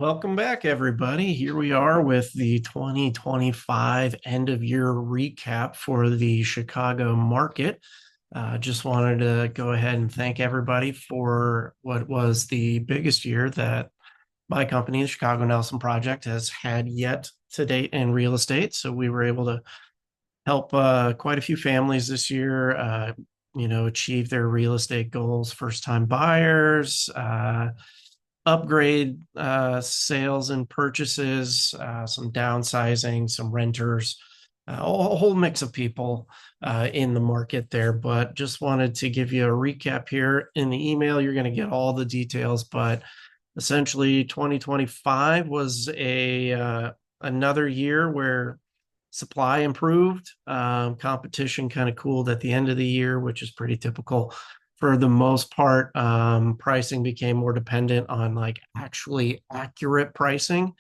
Welcome back, everybody. Here we are with the 2025 end of year recap for the Chicago market. Just wanted to go ahead and thank everybody for what was the biggest year that my company, the Chicago Nelson Project, has had yet to date in real estate. So we were able to help quite a few families this year, achieve their real estate goals, first time buyers, upgrade sales and purchases, some downsizing, some renters, a whole mix of people in the market there. But just wanted to give you a recap here. In the email, you're going to get all the details, but essentially 2025 was a another year where supply improved, competition kind of cooled at the end of the year, which is pretty typical. For the most part, pricing became more dependent on like actually accurate pricing,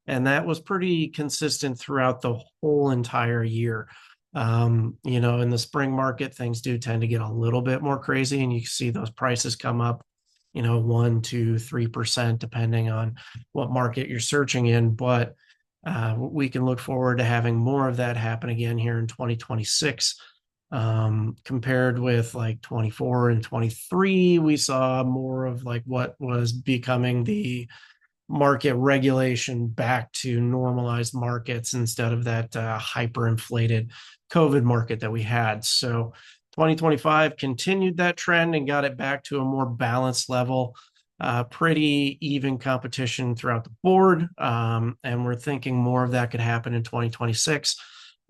and that was pretty consistent throughout the whole entire year. In the spring market, things do tend to get a little bit more crazy, and you see those prices come up, 1, 2, 3%, depending on what market you're searching in. But we can look forward to having more of that happen again here in 2026. Compared with like 24 and 23, we saw more of like what was becoming the market regulation back to normalized markets instead of that hyperinflated COVID market that we had. So 2025 continued that trend and got it back to a more balanced level. Pretty even competition throughout the board. And we're thinking more of that could happen in 2026.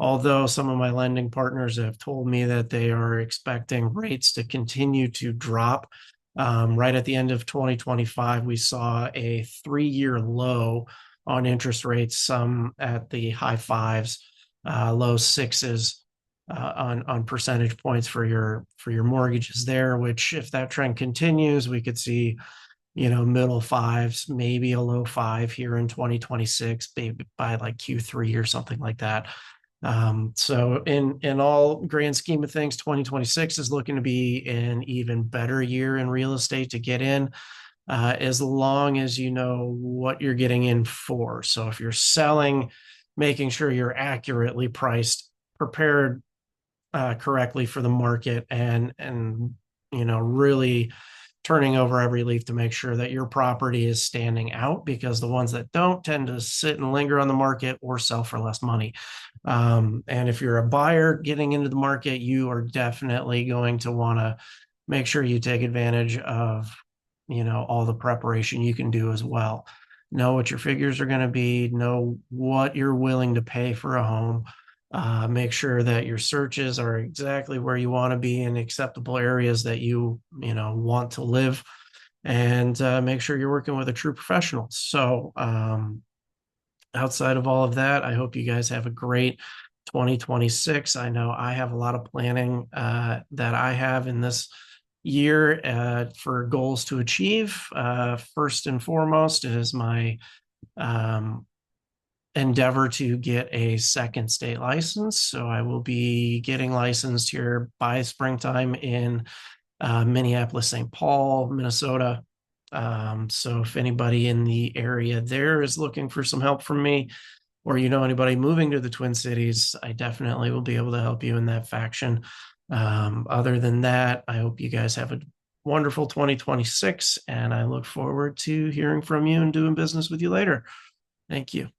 Although some of my lending partners have told me that they are expecting rates to continue to drop. Right at the end of 2025, we saw a 3-year low on interest rates, some at the high fives, low sixes on percentage points for your mortgages there. Which, if that trend continues, we could see middle fives, maybe a low five here in 2026, maybe by like Q3 or something like that. So in all grand scheme of things, 2026 is looking to be an even better year in real estate to get in, as long as you know what you're getting in for. So if you're selling, making sure you're accurately priced, prepared correctly for the market, and really turning over every leaf to make sure that your property is standing out, because the ones that don't tend to sit and linger on the market or sell for less money. And if you're a buyer getting into the market, you are definitely going to want to make sure you take advantage of all the preparation you can do as well. Know what your figures are going to be, know what you're willing to pay for a home. Make sure that your searches are exactly where you want to be in acceptable areas that want to live, and make sure you're working with a true professional. So outside of all of that, I hope you guys have a great 2026. I know I have a lot of planning that I have in this year for goals to achieve. First and foremost is my endeavor to get a second state license. So I will be getting licensed here by springtime in Minneapolis, St. Paul, Minnesota. So if anybody in the area there is looking for some help from me, or anybody moving to the Twin Cities, I definitely will be able to help you in that faction. Other than that, I hope you guys have a wonderful 2026, and I look forward to hearing from you and doing business with you later. Thank you.